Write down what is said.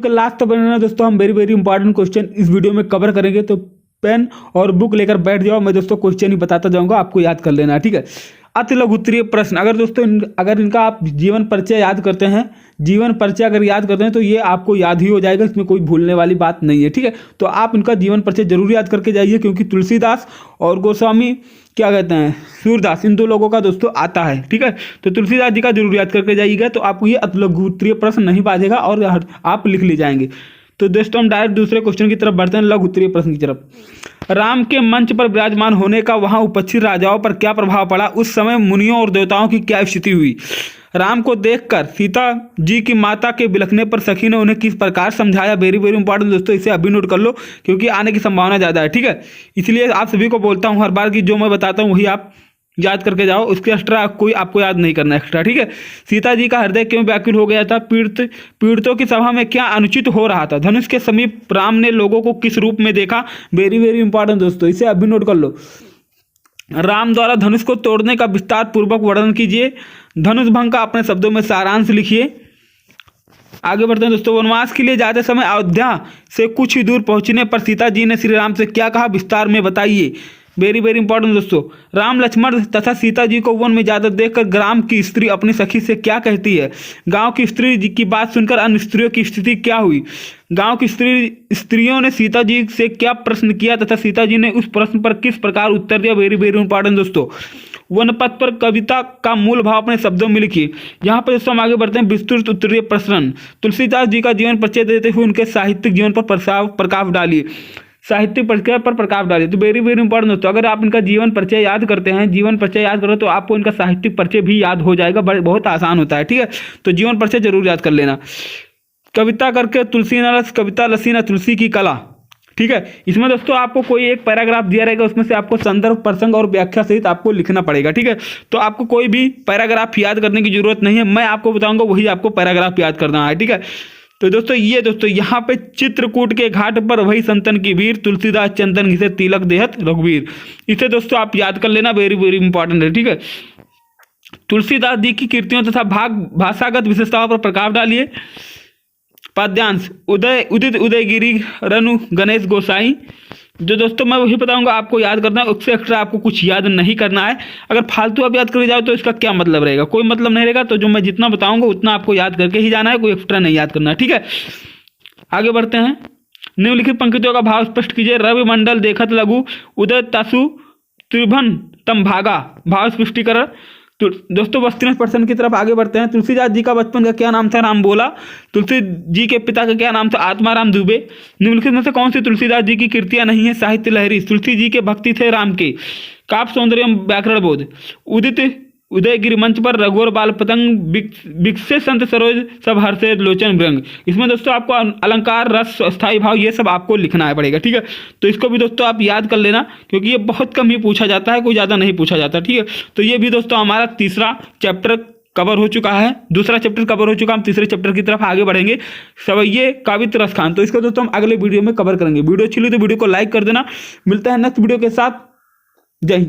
के लास्ट तक बने रहना दोस्तों, हम वेरी वेरी इंपॉर्टेंट क्वेश्चन इस वीडियो में कवर करेंगे। तो पेन और बुक लेकर बैठ जाओ, मैं दोस्तों क्वेश्चन ही बताता जाऊंगा, आपको याद कर लेना है, ठीक है। अति लघु उत्तरीय प्रश्न, अगर दोस्तों अगर इनका आप जीवन परिचय याद करते हैं, जीवन परिचय अगर याद करते हैं तो ये आपको याद ही हो जाएगा, इसमें कोई भूलने वाली बात नहीं है, ठीक है। तो आप इनका जीवन परिचय जरूर याद करके जाइए, क्योंकि तुलसीदास और गोस्वामी क्या कहते हैं सूरदास, इन दो लोगों का दोस्तों आता है, ठीक है। तो तुलसीदास जी का जरूर याद करके जाइएगा, तो आपको ये अति लघु उत्तरीय प्रश्न नहीं बाधेगा और आप लिख ले जाएंगे। तो दोस्तों हम डायरेक्ट दूसरे क्वेश्चन की तरफ बढ़ते हैं, लघु उत्तरीय प्रश्न की तरफ। राम के मंच पर विराजमान होने का वहां उपस्थित राजाओं पर क्या प्रभाव पड़ा? उस समय मुनियों और देवताओं की क्या स्थिति हुई? राम को देखकर सीता जी की माता के बिलखने पर सखी ने उन्हें किस प्रकार समझाया? वेरी वेरी इंपॉर्टेंट दोस्तों, इसे अभी नोट कर लो, क्योंकि आने की संभावना ज़्यादा है, ठीक है। इसलिए आप सभी को बोलता हूँ हर बार कि जो मैं बताता हूँ वही आप याद करके जाओ, उसके एक्स्ट्रा कोई आपको याद नहीं करना एक्स्ट्रा, ठीक है। सीता जी का हृदय क्यों व्याकुल हो गया था? पीड़ितों की सभा में क्या अनुचित हो रहा था? धनुष के समीप राम ने लोगों को किस रूप में देखा? वेरी वेरी इंपॉर्टेंट दोस्तों, इसे अभी नोट कर लो। राम द्वारा धनुष को तोड़ने का विस्तार पूर्वक वर्णन कीजिए। धनुष भंग का अपने शब्दों में सारांश लिखिए। आगे बढ़ते हैं दोस्तों। वनवास के लिए जाते समय अयोध्या से कुछ ही दूर पहुंचने पर सीता जी ने श्री राम से क्या कहा? विस्तार में बताइए। वेरी वेरी इंपॉर्टेंट दोस्तों, राम लक्ष्मण तथा सीता जी को वन में ज्यादा देखकर ग्राम की स्त्री अपनी सखी से क्या कहती है? गांव की स्त्री जी की बात सुनकर अन्य स्त्रियों की स्थिति क्या हुई? गांव की स्त्रियों ने सीता जी से क्या प्रश्न किया तथा सीता जी ने उस प्रश्न पर किस प्रकार उत्तर दिया? वेरी वेरी इंपॉर्टेंट दोस्तों, वनपथ पर कविता का मूल भाव अपने शब्दों में लिखिए। यहाँ पर दोस्तों हम आगे बढ़ते हैं। विस्तृत उत्तरीय प्रश्न, तुलसीदास जी का जीवन परिचय देते हुए उनके साहित्यिक जीवन पर प्रकाश डालिए। साहित्यिक परिचय पर प्रकाश डालिए। तो वेरी वेरी इंपॉर्टेंट दोस्तों, अगर आप इनका जीवन परिचय याद करते हैं, जीवन परिचय याद करो तो आपको इनका साहित्यिक परिचय भी याद हो जाएगा, बहुत आसान होता है, ठीक है। तो जीवन परिचय जरूर याद कर लेना। कविता करके तुलसी न रस, कविता लसी न तुलसी की कला, ठीक है। इसमें दोस्तों आपको कोई एक पैराग्राफ दिया रहेगा, उसमें से आपको संदर्भ प्रसंग और व्याख्या सहित आपको लिखना पड़ेगा, ठीक है। तो आपको कोई भी पैराग्राफ याद करने की जरूरत नहीं है, मैं आपको बताऊंगा वही आपको पैराग्राफ याद करना है, ठीक है। तो दोस्तों ये दोस्तों यहाँ पे चित्रकूट के घाट पर वही संतन की वीर, तुलसीदास चंदन घिसे तिलक देहत रघुवीर, इसे दोस्तों आप याद कर लेना, वेरी वेरी इंपॉर्टेंट है, ठीक है। तुलसीदास जी की कृतियों तथा भाषागत विशेषताओं पर प्रकाश डालिए। पद्यांश, उदित उदयगिरी रनु गणेश गोसाई, जो दोस्तों मैं वही बताऊंगा आपको याद करना है, उससे एक्स्ट्रा आपको कुछ याद नहीं करना है। अगर फालतू आप याद कर जाओ तो इसका क्या मतलब रहेगा? कोई मतलब नहीं रहेगा। तो जो मैं जितना बताऊंगा उतना आपको याद करके ही जाना है, कोई एक्स्ट्रा नहीं याद करना है, ठीक है। आगे बढ़ते हैं। निम्नलिखित पंक्तियों का भाव स्पष्ट कीजिए। रवि मंडल देखत लघु उदय तासु त्रिभुवन तम भागा, भाव स्पष्टीकरण। तो दोस्तों 32% की तरफ आगे बढ़ते हैं। तुलसीदास जी का बचपन का क्या नाम था? राम बोला। तुलसी जी के पिता का क्या नाम था? आत्माराम दुबे। निम्नलिखित में से कौन सी तुलसीदास जी की कृतियां नहीं है? साहित्य लहरी। तुलसी जी के भक्ति थे राम के। काव्य सौंदर्य व्याकरण बोध। उदित उदयगिरि मंच पर रघुवर बाल पतंग विकसे संत सरोज सब हर्षे लोचन भृंग। इसमें दोस्तों आपको अलंकार, रस, स्थायी भाव, ये सब आपको लिखना है पड़ेगा, ठीक है। तो इसको भी दोस्तों आप याद कर लेना, क्योंकि ये बहुत कम ही पूछा जाता है, कोई ज़्यादा नहीं पूछा जाता, ठीक है। तो ये भी दोस्तों हमारा तीसरा चैप्टर कवर हो चुका है, दूसरा चैप्टर कवर हो चुका है। हम तीसरे चैप्टर की तरफ आगे बढ़ेंगे, सवैये काव्य रस खान। तो इसको दोस्तों हम अगले वीडियो में कवर करेंगे। वीडियो अच्छी लगी तो वीडियो को लाइक कर देना। मिलता है नेक्स्ट वीडियो के साथ। जय हिंद।